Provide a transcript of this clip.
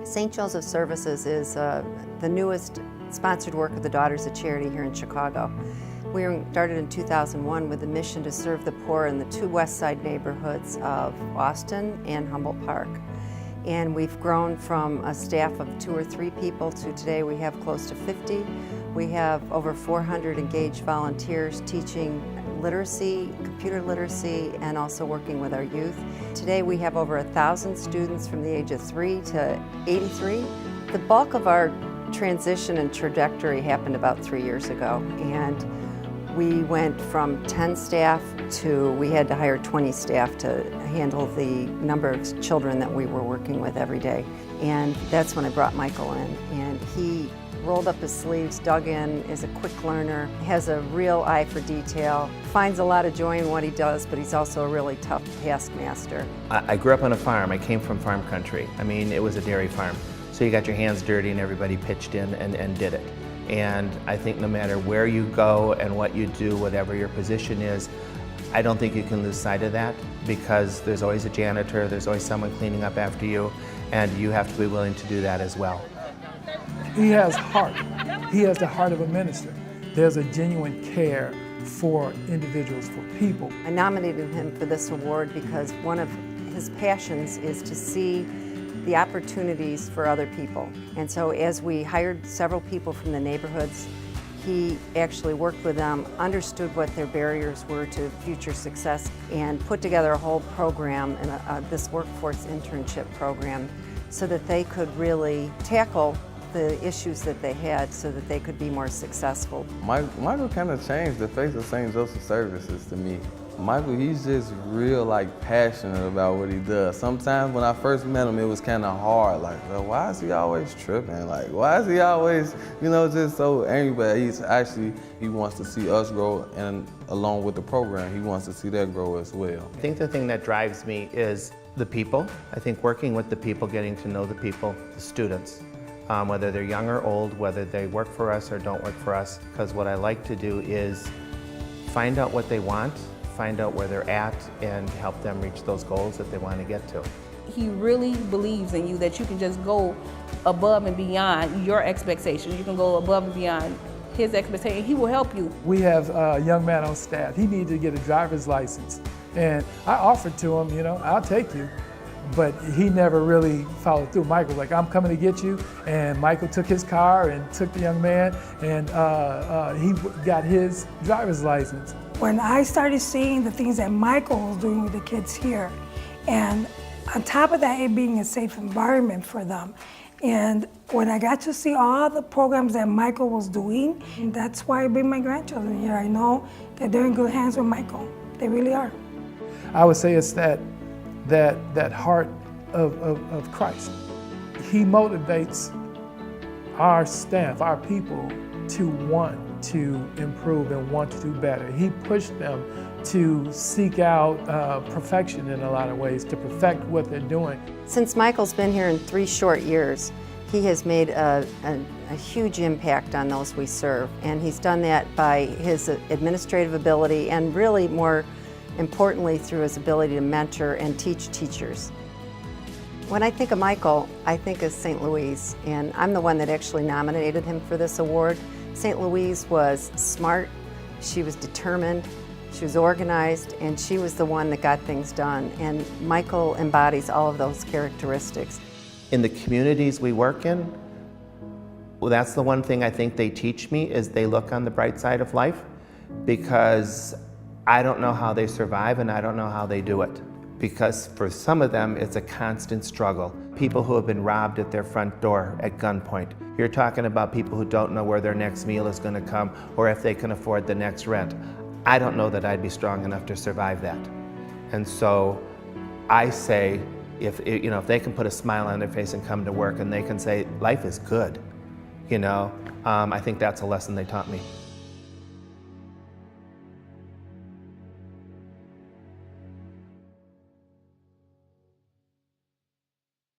St. Joseph Services is the newest sponsored work of the Daughters of Charity here in Chicago. We started in 2001 with the mission to serve the poor in the two West Side neighborhoods of Austin and Humboldt Park. And we've grown from a staff of 2 or 3 people to today we have close to 50. We have over 400 engaged volunteers teaching literacy, computer literacy, and also working with our youth. Today we have over 1,000 students from the age of 3 to 83. The bulk of our transition and trajectory happened about 3 years ago, and we went from 10 staff to we had to hire 20 staff to handle the number of children that we were working with every day. And that's when I brought Michael in, and he rolled up his sleeves, dug in, is a quick learner, has a real eye for detail, finds a lot of joy in what he does, but he's also a really tough taskmaster. I grew up on a farm. I came from farm country. I mean, it was a dairy farm. So you got your hands dirty and everybody pitched in and did it. And I think no matter where you go and what you do, whatever your position is, I don't think you can lose sight of that, because there's always a janitor, there's always someone cleaning up after you, and you have to be willing to do that as well. He has heart. He has the heart of a minister. There's a genuine care for individuals, for people. I nominated him for this award because one of his passions is to see the opportunities for other people. And so as we hired several people from the neighborhoods, he actually worked with them, understood what their barriers were to future success, and put together a whole program, and this workforce internship program, so that they could really tackle the issues that they had so that they could be more successful. Michael kind of changed the face of St. Joseph Services to me. Michael, he's just real passionate about what he does. Sometimes when I first met him, it was kind of hard, well, why is he always tripping? Why is he always, just so angry? But he wants to see us grow, and along with the program, he wants to see that grow as well. I think the thing that drives me is the people. I think working with the people, getting to know the people, the students. Whether they're young or old, whether they work for us or don't work for us, because what I like to do is find out what they want, find out where they're at, and help them reach those goals that they want to get to. He really believes in you, that you can just go above and beyond your expectations. You can go above and beyond his expectations. He will help you. We have a young man on staff. He needed to get a driver's license. And I offered to him, I'll take you. But he never really followed through. Michael was like, I'm coming to get you. And Michael took his car and took the young man, and he got his driver's license. When I started seeing the things that Michael was doing with the kids here, and on top of that, it being a safe environment for them. And when I got to see all the programs that Michael was doing, that's why I bring my grandchildren here. I know that they're in good hands with Michael. They really are. I would say it's that heart of Christ. He motivates our staff, our people, to want to improve and want to do better. He pushed them to seek out perfection in a lot of ways, to perfect what they're doing. Since Michael's been here in 3 short years, he has made a huge impact on those we serve, and he's done that by his administrative ability, and really more importantly through his ability to mentor and teach teachers. When I think of Michael, I think of St. Louise, and I'm the one that actually nominated him for this award. St. Louise was smart, she was determined, she was organized, and she was the one that got things done. And Michael embodies all of those characteristics. In the communities we work in, well, that's the one thing I think they teach me, is they look on the bright side of life, because I don't know how they survive, and I don't know how they do it. Because for some of them, it's a constant struggle. People who have been robbed at their front door at gunpoint. You're talking about people who don't know where their next meal is going to come, or if they can afford the next rent. I don't know that I'd be strong enough to survive that. And so I say, if they can put a smile on their face and come to work, and they can say, life is good, I think that's a lesson they taught me.